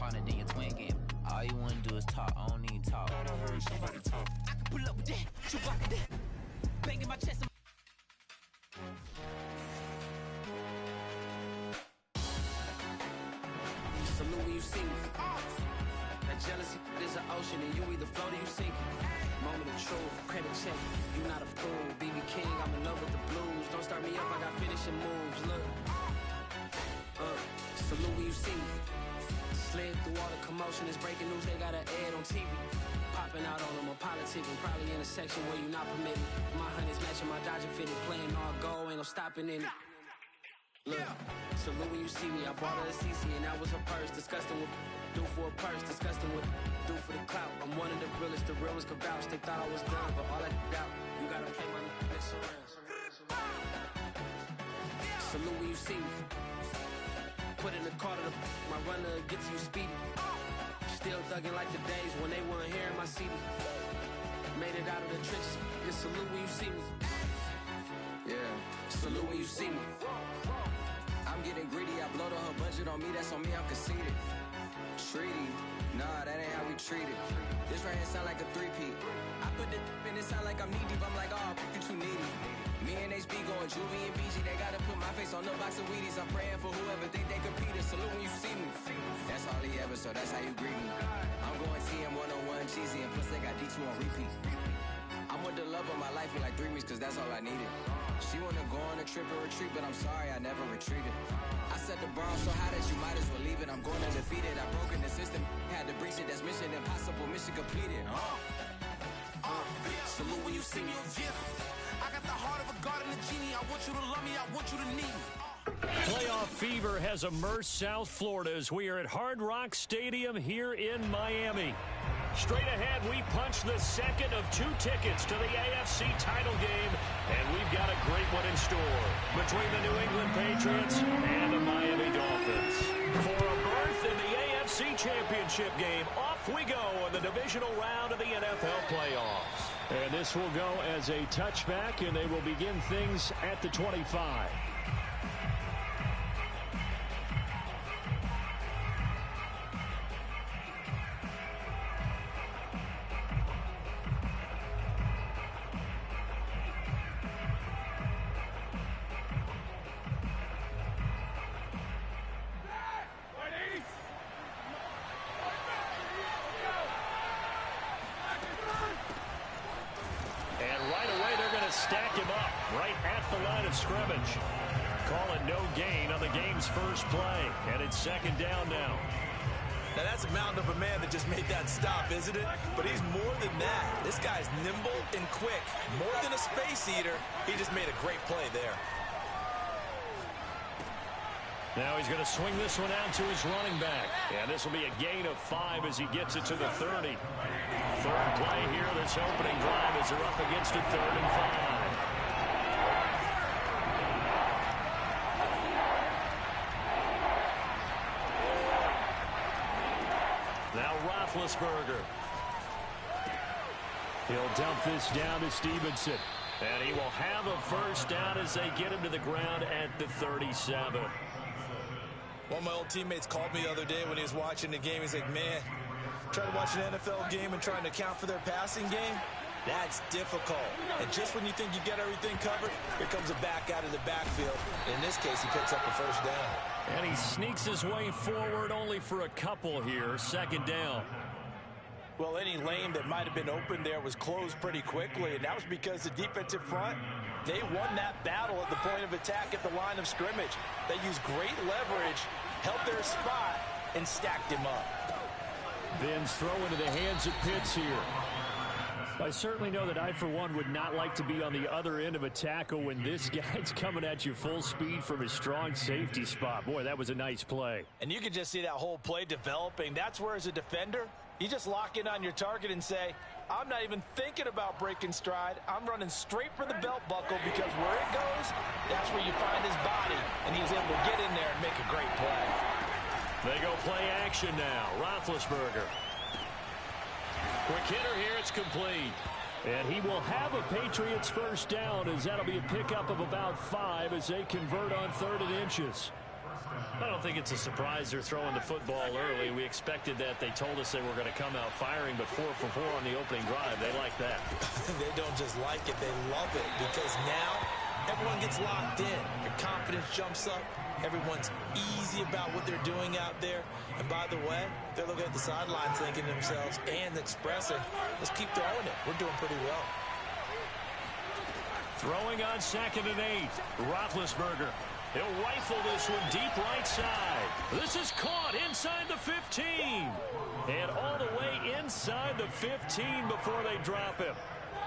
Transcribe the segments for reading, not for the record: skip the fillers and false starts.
partner than your twin game. All you wanna do is talk, I don't need talk. I heard somebody talk. I can pull up with that, Chewbacca that. Banging my chest. Salute when you see me. That jealousy is an ocean and you either float or you sink. Moment of truth, credit check. You not a fool, BB King, I'm in love with the blues. Don't start me up, I got finishing moves. Look, salute when you see me. Slid through all the commotion, it's breaking news, they got an ad on TV. Popping out on them, I'm politicking, probably in a section where you not permitted. My honey's matching my Dodger fitted, playing all gold, ain't no stopping in it. Look, salute when you see me, I bought her a CC and that was her purse. Disgusting with do for a purse, disgusting with do for the clout. I'm one of the realest, the real ones could vouch. They thought I was done, but all I doubt, you gotta play my next around. Salute when you see me. Put in the car to my runner gets you speedy. Still thugging like the days when they weren't hearing my CD. Made it out of the trenches. Just salute when you see me. Yeah, salute when you see me. I'm getting greedy, I blow the whole budget on me, that's on me, I'm conceited. Treaty, nah, that ain't how we treat it. This right here sound like a three-peat. I put the in it sound like I'm knee deep, I'm like, oh, you too needy. Me and HB going Juvie and BG, they gotta put my face on the box of Wheaties. I'm praying for whoever think they competed. Salute when you see me. That's all he ever, so that's how you greet me. I'm going TM 101 cheesy, and plus they got D2 on repeat. I'm with the love of my life in like 3 weeks, cause that's all I needed. She wanna go on a trip and retreat, but I'm sorry, I never retreated. I set the bar so high that you might as well leave it. I'm going undefeated, I've broken the system. Had to breach it, that's mission impossible, mission completed. Salute when you see me. I got the heart of a god and a genie. I want you to love me, I want you to need me. Playoff fever has immersed South Florida as we are at Hard Rock Stadium here in Miami. Straight ahead, we punch the second of 2 tickets to the AFC title game, and we've got a great one in store between the New England Patriots and the Miami Dolphins. For a berth in the AFC Championship game, off we go in the divisional round of the NFL playoffs. And this will go as a touchback, and they will begin things at the 25. Stack him up right at the line of scrimmage. Call it no gain on the game's first play, and it's second down now. Now that's a mountain of a man that just made that stop, isn't it? But he's more than that. This guy's nimble and quick. More than a space eater, he just made a great play there. Now he's going to swing this one out to his running back. And this will be a gain of 5 as he gets it to the 30. Third play here, this opening drive as they're up against a 3rd and 5. Now Roethlisberger. He'll dump this down to Stevenson. And he will have a first down as they get him to the ground at the 37. One of my old teammates called me the other day when he was watching the game. He's like, man, trying to watch an NFL game and trying to account for their passing game, that's difficult. And just when you think you get everything covered, here comes a back out of the backfield. In this case, he picks up a first down. And he sneaks his way forward only for a couple here. Second down. Well, any lane that might have been open there was closed pretty quickly, and that was because the defensive front, they won that battle at the point of attack at the line of scrimmage. They used great leverage, held their spot, and stacked him up. Ben's throw into the hands of Pitts here. I certainly know that I, for one, would not like to be on the other end of a tackle when this guy's coming at you full speed from his strong safety spot. Boy, that was a nice play. And you can just see that whole play developing. That's where, as a defender, you just lock in on your target and say, I'm not even thinking about breaking stride. I'm running straight for the belt buckle because where it goes, that's where you find his body. And he's able to get in there and make a great play. They go play action now. Roethlisberger. Quick hitter here. It's complete. And he will have a Patriots first down as that'll be a pickup of about 5 as they convert on 3rd and inches. I don't think it's a surprise they're throwing the football early. We expected that. They told us they were going to come out firing, but 4 for 4 on the opening drive. They like that. They don't just like it, they love it, because now everyone gets locked in. Your confidence jumps up. Everyone's easy about what they're doing out there. And by the way, they're looking at the sidelines thinking to themselves and expressing, let's keep throwing it. We're doing pretty well. Throwing on 2nd and 8. Roethlisberger. He'll rifle this one deep right side. This is caught inside the 15. And all the way inside the 15 before they drop him.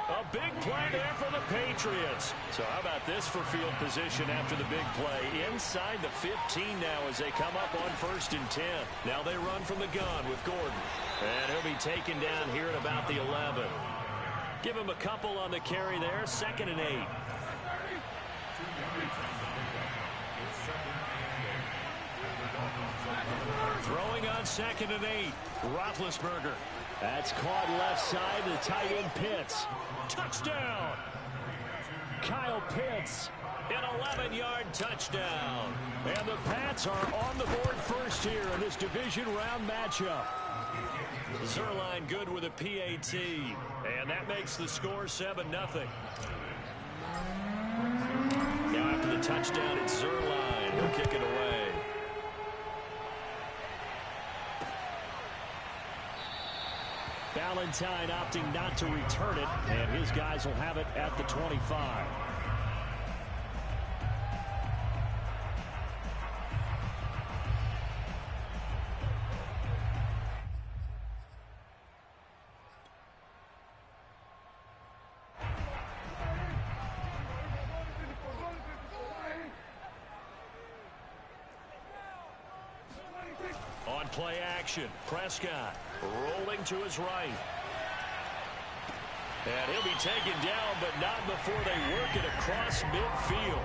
A big play there for the Patriots. So how about this for field position after the big play? Inside the 15 now as they come up on 1st and 10. Now they run from the gun with Gordon. And he'll be taken down here at about the 11. Give him a couple on the carry there. 2nd and 8. Throwing on 2nd and 8. Roethlisberger. That's caught left side. The tight end Pitts. Touchdown. Kyle Pitts. An 11-yard touchdown. And the Pats are on the board first here in this division round matchup. Zerline good with a PAT. And that makes the score 7-0. Now after the touchdown, it's Zerline. He'll kick it away. Valentine opting not to return it, and his guys will have it at the 25. On play action, Prescott rolling to his right. And he'll be taken down, but not before they work it across midfield.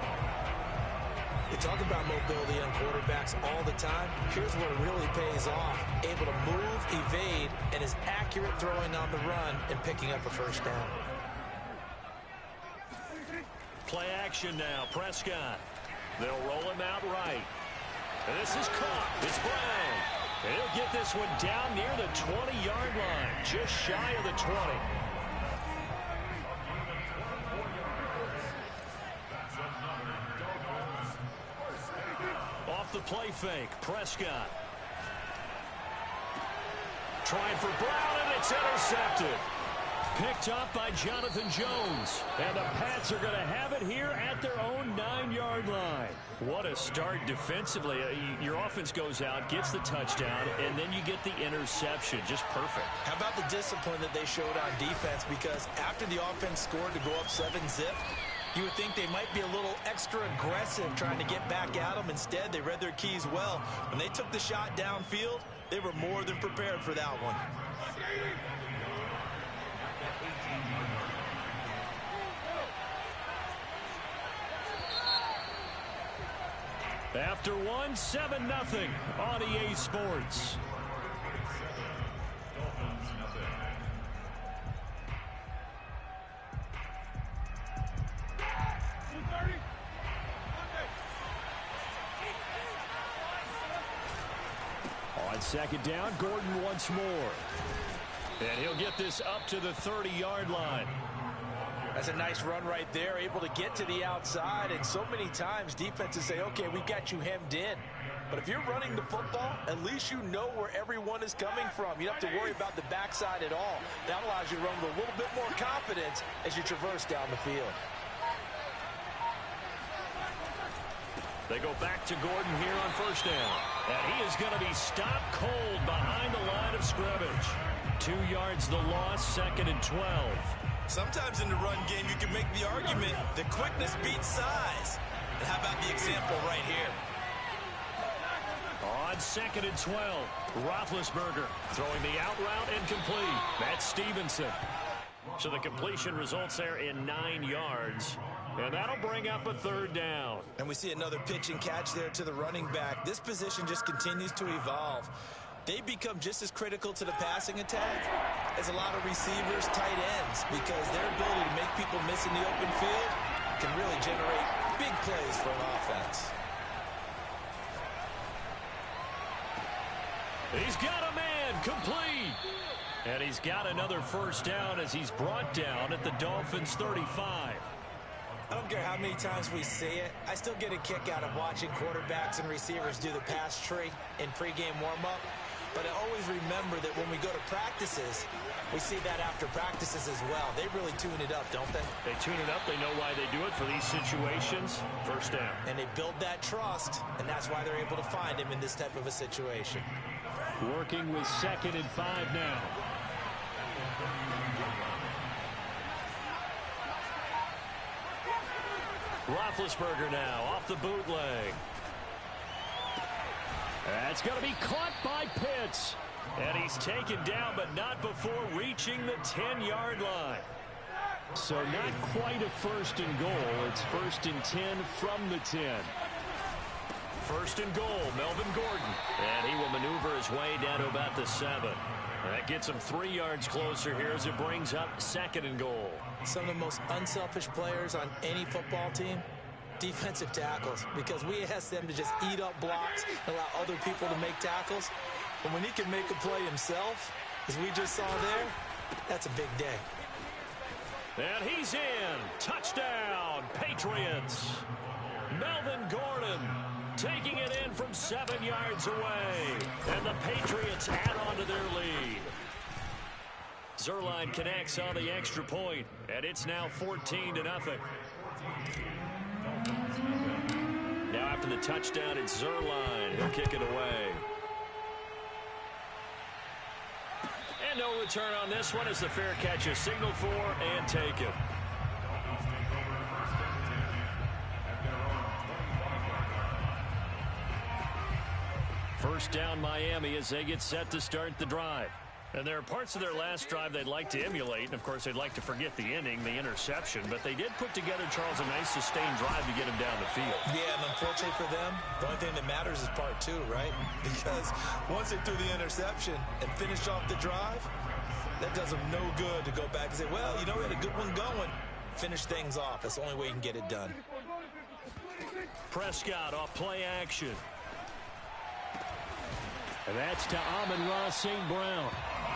You talk about mobility on quarterbacks all the time. Here's where it really pays off. Able to move, evade, and is accurate throwing on the run and picking up a first down. Play action now, Prescott. They'll roll him out right. And this is caught. It's Brown. And he'll get this one down near the 20-yard line, just shy of the 20. Off the play fake, Prescott. Trying for Brown, and it's intercepted. Picked up by Jonathan Jones. And the Pats are going to have it here at their own 9-yard line. What a start defensively. Your offense goes out, gets the touchdown, and then you get the interception. Just perfect. How about the discipline that they showed on defense? Because after the offense scored to go up 7-zip, you would think they might be a little extra aggressive trying to get back at them. Instead, they read their keys well. When they took the shot downfield, they were more than prepared for that one. After 7-0 on EA Sports. On 2nd down, Gordon once more. And he'll get this up to the 30-yard line. That's a nice run right there, able to get to the outside. And so many times defenses say, okay, we got you hemmed in. But if you're running the football, at least you know where everyone is coming from. You don't have to worry about the backside at all. That allows you to run with a little bit more confidence as you traverse down the field. They go back to Gordon here on 1st down. And he is going to be stopped cold behind the line of scrimmage. 2 yards the loss, 2nd and 12. Sometimes in the run game, you can make the argument that quickness beats size. And how about the example right here? On 2nd and 12, Roethlisberger throwing the out route incomplete. That's Stevenson. So the completion results there in 9 yards. And that'll bring up a 3rd down. And we see another pitch and catch there to the running back. This position just continues to evolve. They become just as critical to the passing attack as a lot of receivers, tight ends, because their ability to make people miss in the open field can really generate big plays for an offense. He's got a man, complete. And he's got another first down as he's brought down at the Dolphins' 35. I don't care how many times we see it. I still get a kick out of watching quarterbacks and receivers do the pass tree in pregame warm-up. But I always remember that when we go to practices, we see that after practices as well. They really tune it up, don't they? They tune it up. They know why they do it for these situations. First down. And they build that trust, and that's why they're able to find him in this type of a situation. Working with 2nd and 5 now. Roethlisberger now off the bootleg. That's going to be caught by Pitts. And he's taken down, but not before reaching the 10-yard line. So not quite a first and goal. It's 1st and 10 from the 10. 1st and goal, Melvin Gordon. And he will maneuver his way down to about the 7. That gets him 3 yards closer here as it brings up 2nd and goal. Some of the most unselfish players on any football team, defensive tackles, because we ask them to just eat up blocks and allow other people to make tackles. But when he can make a play himself, as we just saw there, that's a big day. And he's in. Touchdown, Patriots. Melvin Gordon taking it in from 7 yards away. And the Patriots add on to their lead. Zuerlein connects on the extra point, and it's now 14-0. Now after the touchdown, it's Zuerlein. He'll kick it away. And no return on this one as the fair catch is signaled for and taken. First down Miami as they get set to start the drive. And there are parts of their last drive they'd like to emulate. And, of course, they'd like to forget the ending, the interception. But they did put together, Charles, a nice sustained drive to get him down the field. Yeah, and unfortunately for them, the only thing that matters is part 2, right? Because once they threw the interception and finished off the drive, that does them no good to go back and say, well, you know, we had a good one going. Finish things off. That's the only way you can get it done. Prescott off play action. And that's to Amon-Ra St. Brown.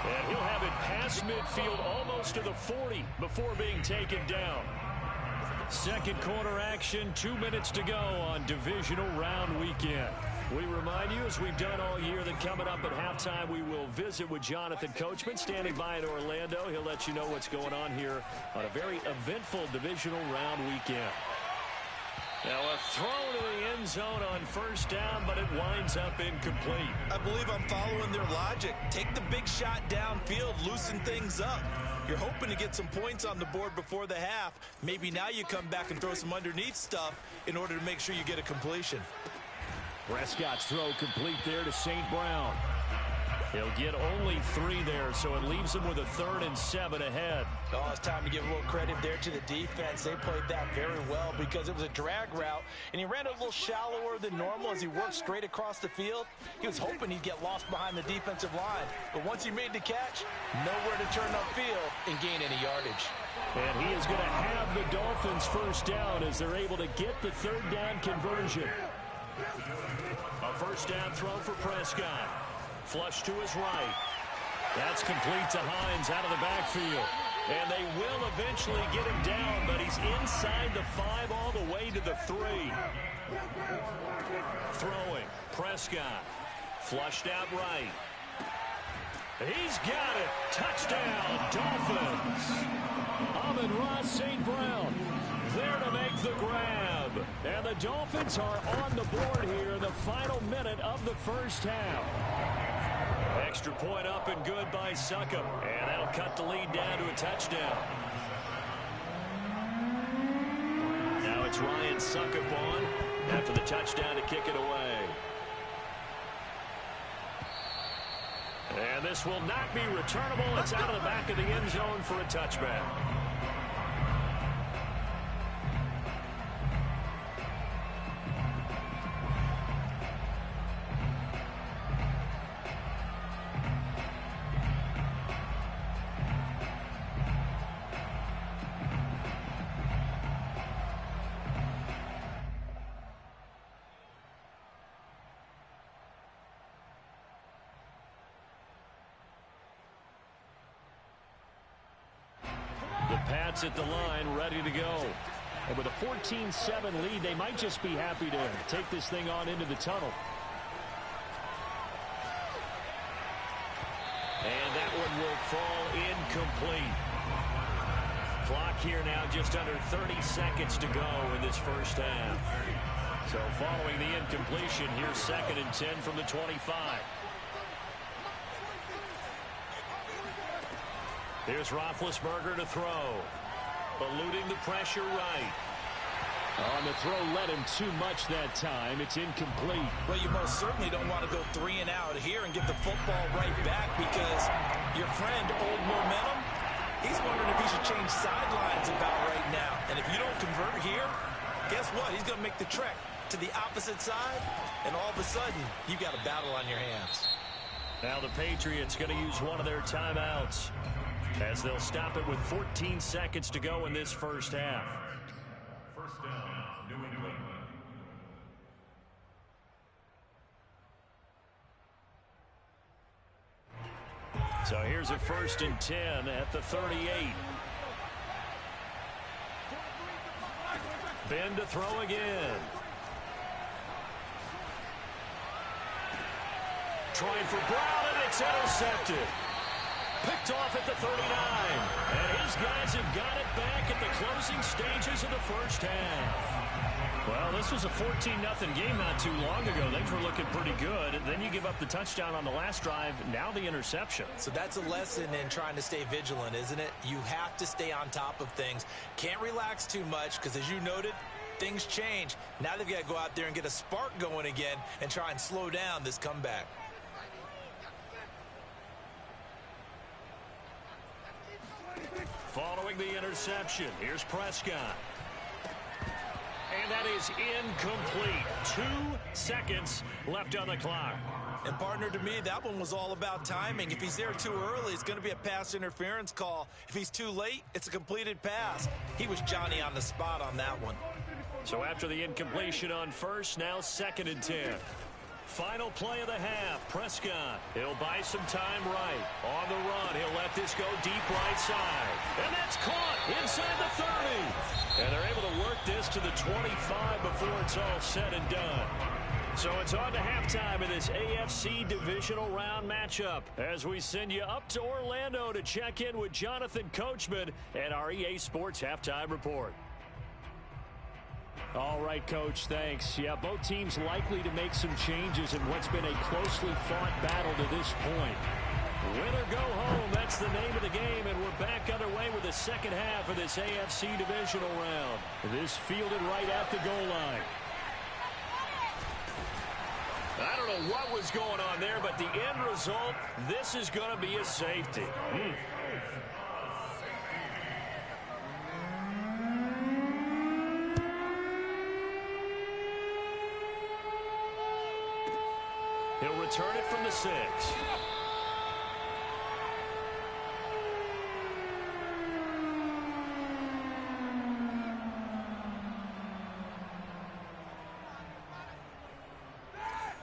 And he'll have it past midfield almost to the 40 before being taken down. Second quarter action, 2 minutes to go on divisional round weekend. We remind you, as we've done all year, that coming up at halftime, we will visit with Jonathan Coachman, standing by in Orlando. He'll let you know what's going on here on a very eventful divisional round weekend. Now a throw to the end zone on first down, but it winds up incomplete. I believe I'm following their logic. Take the big shot downfield, loosen things up. You're hoping to get some points on the board before the half. Maybe now you come back and throw some underneath stuff in order to make sure you get a completion. Prescott's throw complete there to St. Brown. He'll get only 3 there, so it leaves him with a 3rd and 7 ahead. Oh, it's time to give a little credit there to the defense. They played that very well because it was a drag route, and he ran a little shallower than normal as he worked straight across the field. He was hoping he'd get lost behind the defensive line, but once he made the catch, nowhere to turn upfield and gain any yardage. And he is going to have the Dolphins first down as they're able to get the 3rd down conversion. A first down throw for Prescott. Flush to his right. That's complete to Hines out of the backfield. And they will eventually get him down, but he's inside the 5 all the way to the 3. Throwing. Prescott. Flushed out right. He's got it. Touchdown, Dolphins. Amon-Ra St. Brown there to make the grab. And the Dolphins are on the board here in the final minute of the first half. Extra point up and good by Succop. And that'll cut the lead down to a touchdown. Now it's Ryan Succop on after the touchdown to kick it away. And this will not be returnable. It's out of the back of the end zone for a touchback. Pats at the line, ready to go. And with a 14-7 lead, they might just be happy to take this thing on into the tunnel. And that one will fall incomplete. Clock here now just under 30 seconds to go in this first half. So following the incompletion, here's 2nd and 10 from the 25. Here's Roethlisberger to throw. Eluding the pressure right. On the throw, led him too much that time. It's incomplete. Well, you most certainly don't want to go 3 and out here and get the football right back because your friend, Old Momentum, he's wondering if he should change sidelines about right now. And if you don't convert here, guess what? He's going to make the trek to the opposite side, and all of a sudden, you got a battle on your hands. Now the Patriots going to use one of their timeouts as they'll stop it with 14 seconds to go in this first half. First down, New England. So here's a 1st and 10 at the 38. Ben to throw again. Trying for Brown, and it's intercepted. Picked off at the 39. And his guys have got it back at the closing stages of the first half. Well, this was a 14-0 game not too long ago. Things were looking pretty good. And then you give up the touchdown on the last drive. Now the interception. So that's a lesson in trying to stay vigilant, isn't it? You have to stay on top of things. Can't relax too much because, as you noted, things change. Now they've got to go out there and get a spark going again and try and slow down this comeback. Following the interception, here's Prescott. And that is incomplete. 2 seconds left on the clock. And, partner, to me, that one was all about timing. If he's there too early, it's going to be a pass interference call. If he's too late, it's a completed pass. He was Johnny on the spot on that one. So after the incompletion on first, now 2nd and 10. Final play of the half. Prescott. He'll buy some time right. On the run, he'll let this go deep right side. And that's caught inside the 30. And they're able to work this to the 25 before it's all said and done. So it's on to halftime in this AFC divisional round matchup as we send you up to Orlando to check in with Jonathan Coachman and our EA Sports Halftime Report. All right, Coach, thanks. Yeah, both teams likely to make some changes in what's been a closely fought battle to this point. Win or go home, that's the name of the game, and we're back underway with the second half of this AFC divisional round. This fielded right at the goal line. I don't know what was going on there, but the end result, this is going to be a safety. He'll return it from the 6.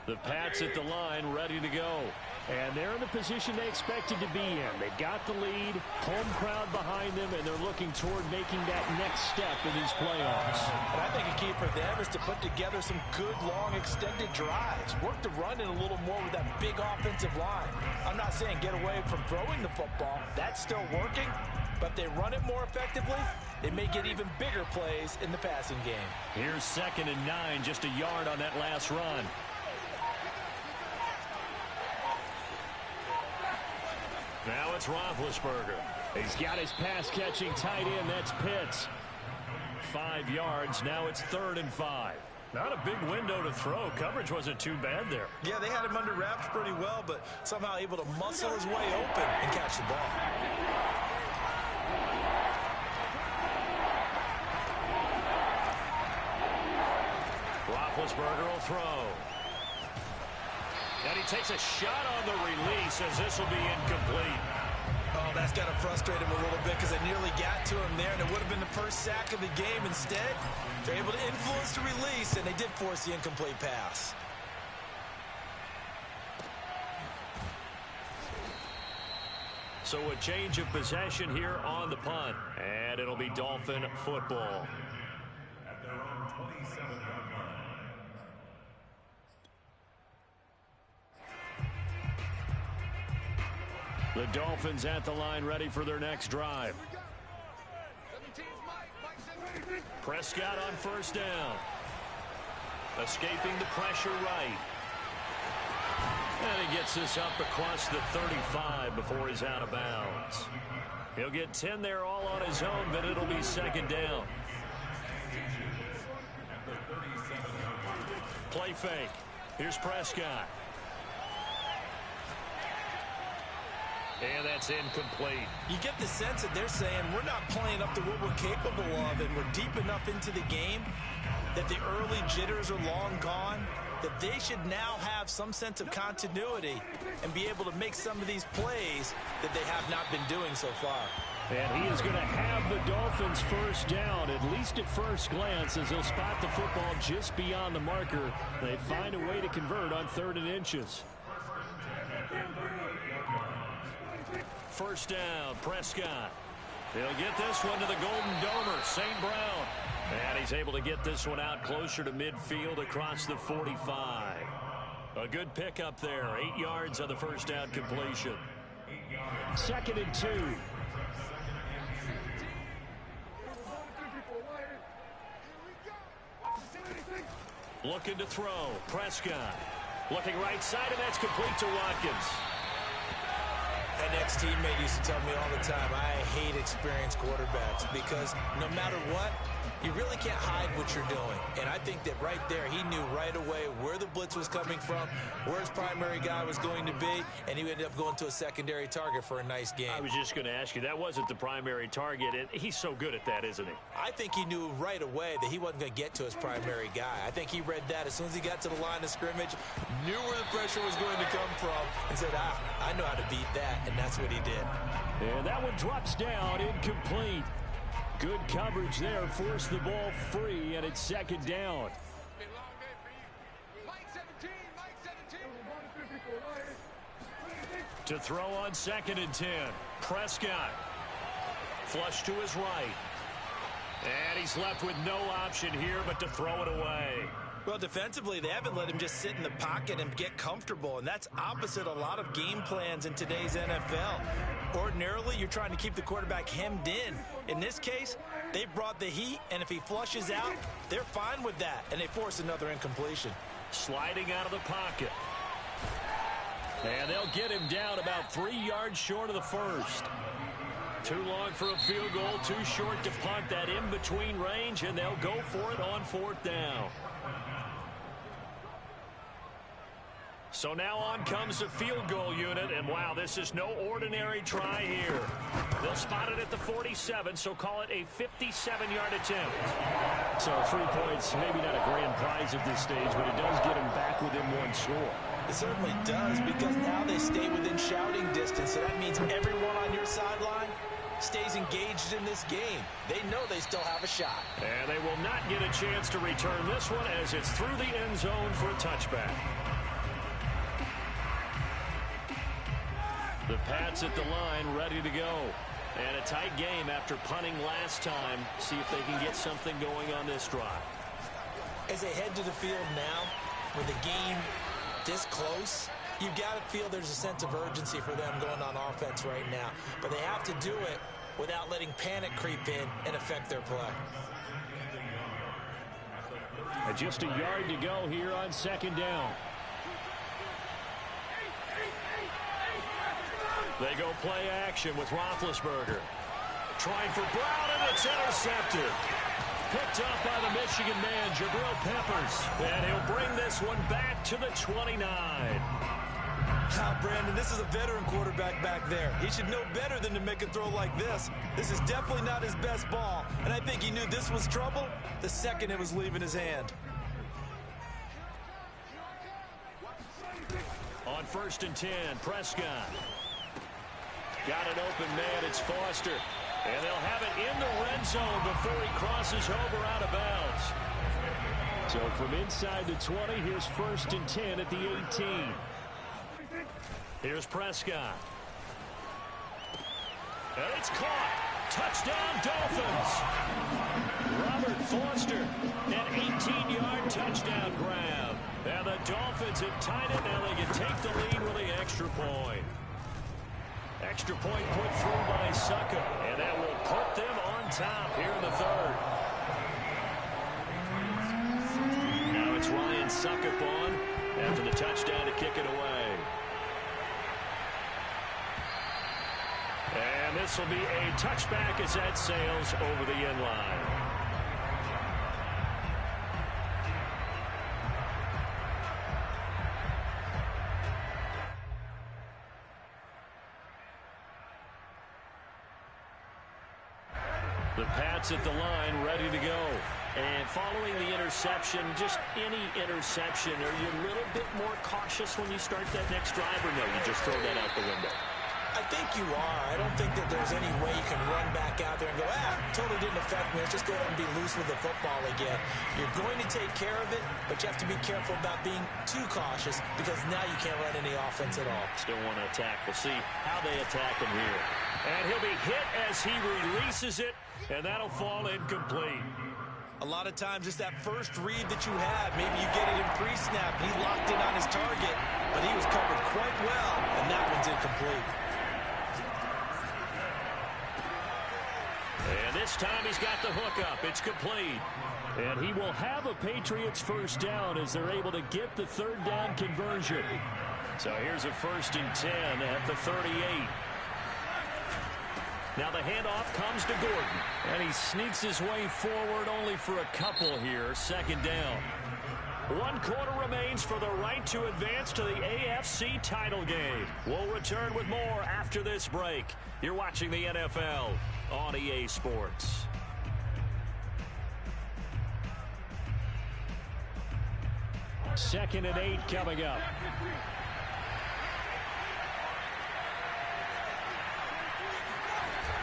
The Pats at the line, ready to go. And they're in the position they expected to be in. They've got the lead, home crowd behind them, and they're looking toward making that next step in these playoffs. And I think a key for them is to put together some good, long, extended drives. Work the run in a little more with that big offensive line. I'm not saying get away from throwing the football. That's still working. But if they run it more effectively, they may get even bigger plays in the passing game. Here's 2nd and 9, just a yard on that last run. Now it's Roethlisberger. He's got his pass-catching tight end. That's Pitts. 5 yards. Now it's 3rd and 5. Not a big window to throw. Coverage wasn't too bad there. Yeah, they had him under wraps pretty well, but somehow able to muscle his way open and catch the ball. Roethlisberger will throw. And he takes a shot on the release as this will be incomplete. Oh, that's got to frustrate him a little bit because it nearly got to him there, and it would have been the first sack of the game. Instead, they're able to influence the release, and they did force the incomplete pass. So a change of possession here on the punt. And it'll be Dolphin football. At their own 27-yard line. The Dolphins at the line, ready for their next drive. Prescott on first down. Escaping the pressure right. And he gets this up across the 35 before he's out of bounds. He'll get 10 there all on his own, but it'll be second down. Play fake. Here's Prescott. And that's incomplete. You get the sense that they're saying we're not playing up to what we're capable of, and we're deep enough into the game that the early jitters are long gone, that they should now have some sense of continuity and be able to make some of these plays that they have not been doing so far. And he is going to have the Dolphins first down, at least at first glance, as he'll spot the football just beyond the marker. They find a way to convert on 3rd and inches. First down, Prescott. He'll get this one to the Golden Domer, St. Brown. And he's able to get this one out closer to midfield across the 45. A good pickup there, 8 yards on the first down completion. 2nd and 2. Looking to throw, Prescott. Looking right side, and that's complete to Watkins. An ex-teammate used to tell me all the time, I hate experienced quarterbacks because no matter what, you really can't hide what you're doing. And I think that right there, he knew right away where the blitz was coming from, where his primary guy was going to be, and he ended up going to a secondary target for a nice game. I was just going to ask you, that wasn't the primary target, and he's so good at that, isn't he? I think he knew right away that he wasn't going to get to his primary guy. I think he read that as soon as he got to the line of scrimmage, knew where the pressure was going to come from, and said, I know how to beat that, and that's what he did. And that one drops down, incomplete. Good coverage there, forced the ball free, and it's second down. To throw on 2nd and 10, Prescott. Flush to his right. And he's left with no option here but to throw it away. Well, defensively, they haven't let him just sit in the pocket and get comfortable, and that's opposite a lot of game plans in today's NFL. Ordinarily, you're trying to keep the quarterback hemmed in. In this case, they brought the heat, and if he flushes out, they're fine with that, and they force another incompletion. Sliding out of the pocket. And they'll get him down about 3 yards short of the first. Too long for a field goal, too short to punt that in-between range, and they'll go for it on 4th down. So now on comes the field goal unit, and wow, this is no ordinary try here. They'll spot it at the 47, so call it a 57-yard attempt. So 3 points, maybe not a grand prize at this stage, but it does get them back within 1 score. It certainly does, because now they stay within shouting distance, so that means everyone on your sideline stays engaged in this game. They know they still have a shot. And they will not get a chance to return this one as it's through the end zone for a touchback. The Pats at the line, ready to go. And a tight game after punting last time. See if they can get something going on this drive. As they head to the field now, with the game this close, you've got to feel there's a sense of urgency for them going on offense right now. But they have to do it without letting panic creep in and affect their play. Just a yard to go here on 2nd down. They go play action with Roethlisberger. Trying for Brown, and it's intercepted. Picked up by the Michigan man, Jabril Peppers. And he'll bring this one back to the 29. Now, Brandon, this is a veteran quarterback back there. He should know better than to make a throw like this. This is definitely not his best ball. And I think he knew this was trouble the second it was leaving his hand. On 1st and 10, Prescott. Got an open man, it's Foster. And they'll have it in the red zone before he crosses over out of bounds. So from inside the 20, here's 1st and 10 at the 18. Here's Prescott. And it's caught. Touchdown, Dolphins. Robert Foster, an 18-yard touchdown grab. And the Dolphins have tied it. Now they can take the lead with the extra point. Extra point put through by Suckup. And that will put them on top here in the third. Now it's Ryan Suckup on after the touchdown to kick it away. And this will be a touchback as that sails over the end line. The Pats at the line, ready to go. And following the interception, just any interception, are you a little bit more cautious when you start that next drive, or no, you just throw that out the window? I think you are. I don't think that there's any way you can run back out there and go, totally didn't affect me. Let's just go ahead and be loose with the football again. You're going to take care of it, but you have to be careful about being too cautious because now you can't run any offense at all. Still want to attack. We'll see how they attack him here. And he'll be hit as he releases it, and that'll fall incomplete. A lot of times it's that first read that you have. Maybe you get it in pre-snap, and he locked in on his target, but he was covered quite well, and that one's incomplete. And this time he's got the hook up. It's complete. And he will have a Patriots first down as they're able to get the third down conversion. So here's a 1st and 10 at the 38. Now the handoff comes to Gordon. And he sneaks his way forward only for a couple here. 2nd down. 1 quarter remains for the right to advance to the AFC title game. We'll return with more after this break. You're watching the NFL on EA Sports. Second and 8 coming up.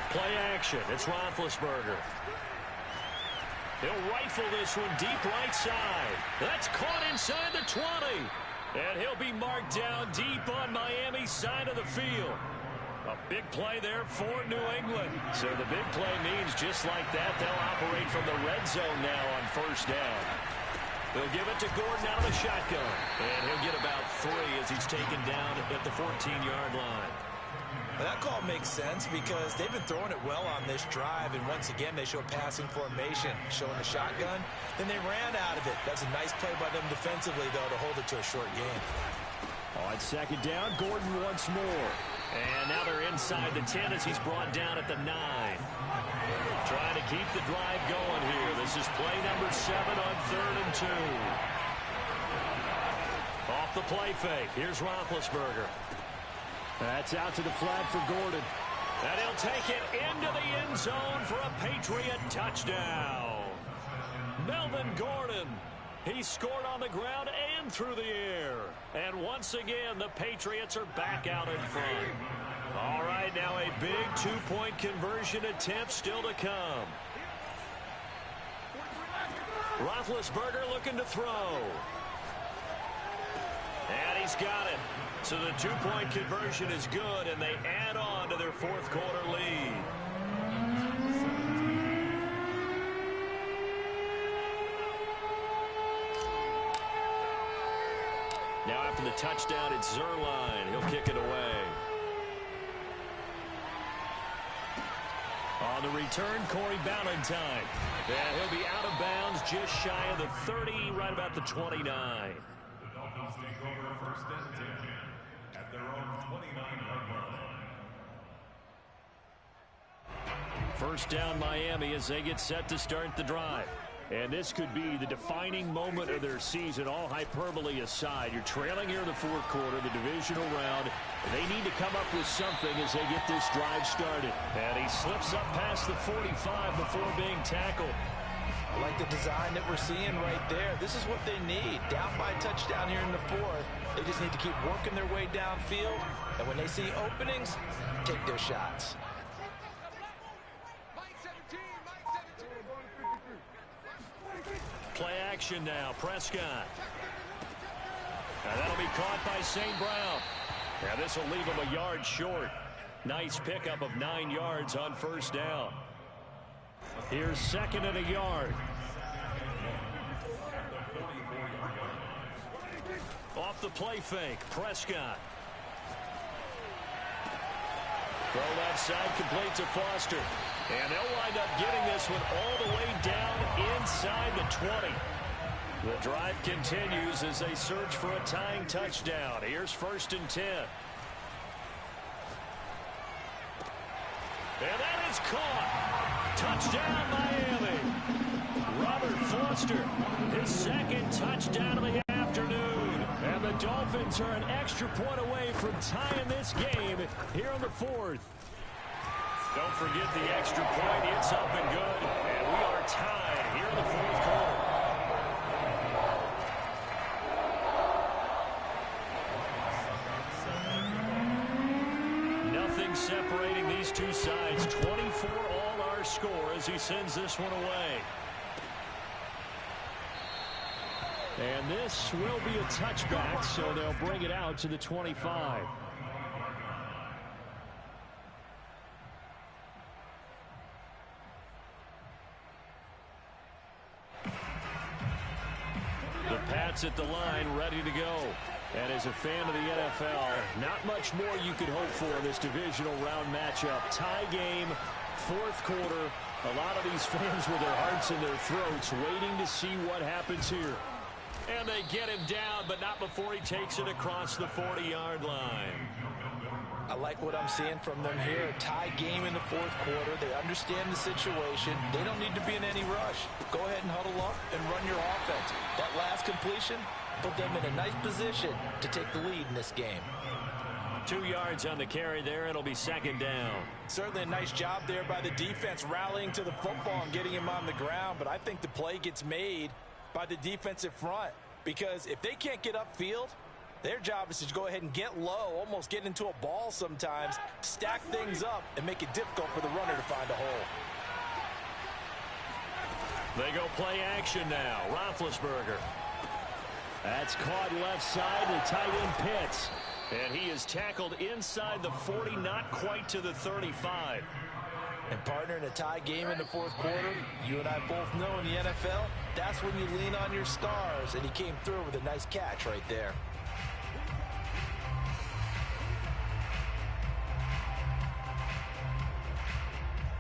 Play action. It's Roethlisberger. He'll rifle this one deep right side. That's caught inside the 20. And he'll be marked down deep on Miami's side of the field. A big play there for New England. So the big play means just like that, they'll operate from the red zone now on 1st down. They'll give it to Gordon out of the shotgun. And he'll get about 3 as he's taken down at the 14-yard line. Well, that call makes sense because they've been throwing it well on this drive, and once again they show passing formation, showing the shotgun. Then they ran out of it. That's a nice play by them defensively, though, to hold it to a short game. On 2nd down, Gordon once more. And now they're inside the 10 as he's brought down at the 9. Trying to keep the drive going here. This is play number 7 on 3rd and 2. Off the play fake. Here's Roethlisberger. That's out to the flat for Gordon. And he'll take it into the end zone for a Patriot touchdown. Melvin Gordon. He scored on the ground and through the air. And once again, the Patriots are back out in front. All right, now a big 2-point conversion attempt still to come. Roethlisberger looking to throw. And he's got it. So the 2-point conversion is good, and they add on to their 4th quarter lead. Now after the touchdown, it's Zerline. He'll kick it away. On the return, Corey Ballantyne. And he'll be out of bounds just shy of the 30, right about the 29. The Dolphins take over 1st and 10 at their own 29-yard line. First down Miami as they get set to start the drive. And this could be the defining moment of their season, all hyperbole aside. You're trailing here in the 4th quarter, the divisional round. They need to come up with something as they get this drive started. And he slips up past the 45 before being tackled. I like the design that we're seeing right there. This is what they need. Down by a touchdown here in the 4th. They just need to keep working their way downfield. And when they see openings, take their shots. Play action now. Prescott. And that'll be caught by St. Brown. Now this will leave him a yard short. Nice pickup of 9 yards on first down. Here's 2nd and a yard. Off the play fake, Prescott. Throw left side, complete to Foster. And they'll wind up getting this one all the way down inside the 20. The drive continues as they search for a tying touchdown. Here's 1st and 10. And that is caught. Touchdown, Miami. Robert Foster, his 2nd touchdown of the afternoon. And the Dolphins are an extra point away from tying this game here in the 4th. Don't forget the extra point. It's up and good. And we are tied here in the 4th quarter. Nothing separating these two sides. 24 all our score as he sends this one away. And this will be a touchback, so they'll bring it out to the 25. The Pats at the line, ready to go. And as a fan of the NFL, not much more you could hope for in this divisional round matchup. Tie game, 4th quarter. A lot of these fans with their hearts in their throats waiting to see what happens here. And they get him down, but not before he takes it across the 40-yard line. I like what I'm seeing from them here. A tie game in the 4th quarter. They understand the situation. They don't need to be in any rush. Go ahead and huddle up and run your offense. That last completion put them in a nice position to take the lead in this game. 2 yards on the carry there. It'll be 2nd down. Certainly a nice job there by the defense rallying to the football and getting him on the ground. But I think the play gets made by the defensive front, because if they can't get upfield, their job is to go ahead and get low, almost get into a ball sometimes, stack things up, and make it difficult for the runner to find a hole. They go play action now. Roethlisberger. That's caught left side. The tight end Pitts. And he is tackled inside the 40, not quite to the 35. And partner, in a tie game in the 4th quarter, you and I both know in the NFL, that's when you lean on your stars, and he came through with a nice catch right there.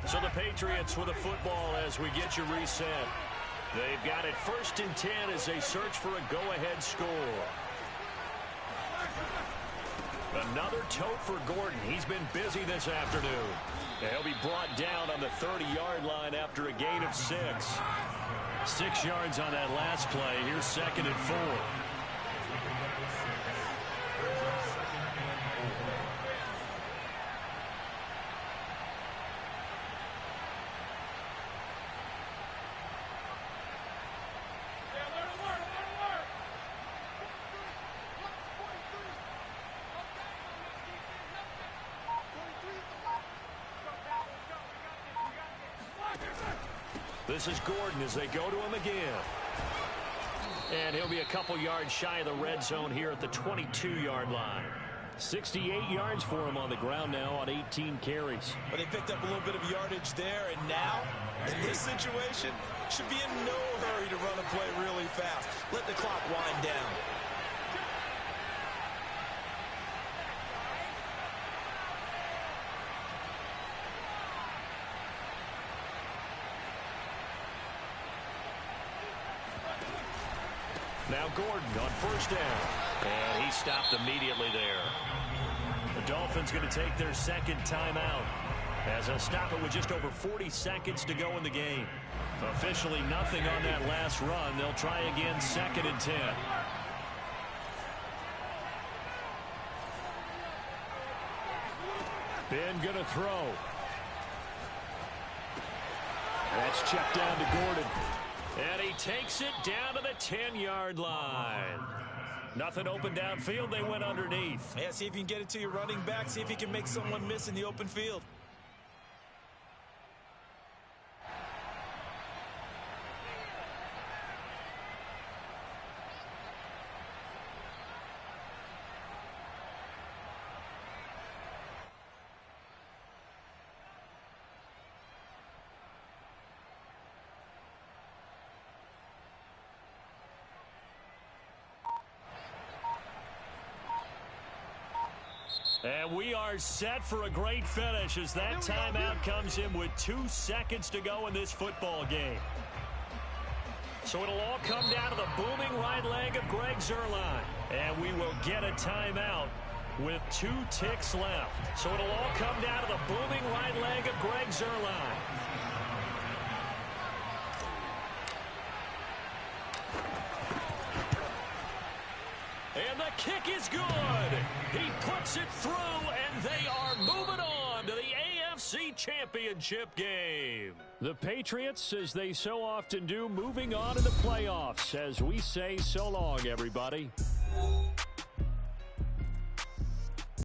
So the Patriots with a football as we get you reset. They've got it 1st and 10 as they search for a go-ahead score. Another tote for Gordon. He's been busy this afternoon. He'll be brought down on the 30-yard line after a gain of 6. 6 yards on that last play. Here's 2nd and 4. This is Gordon as they go to him again. And he'll be a couple yards shy of the red zone here at the 22-yard line. 68 yards for him on the ground now on 18 carries. But they picked up a little bit of yardage there, and now, in this situation, should be in no hurry to run a play really fast. Let the clock wind down. Now Gordon on 1st down. And he stopped immediately there. The Dolphins going to take their 2nd timeout as they'll stop it with just over 40 seconds to go in the game. Officially nothing on that last run. They'll try again 2nd and 10. Ben going to throw. That's checked down to Gordon. And he takes it down to the 10-yard line. Nothing open downfield. They went underneath. Yeah, see if you can get it to your running back. See if you can make someone miss in the open field. And we are set for a great finish as that timeout comes in with 2 seconds to go in this football game. So it'll all come down to the booming right leg of Greg Zuerlein. And we will get a timeout with 2 ticks left. So it'll all come down to the booming right leg of Greg Zuerlein. And the kick is good. He puts it through, and they are moving on to the AFC Championship game. The Patriots, as they so often do, moving on to the playoffs as we say so long, everybody.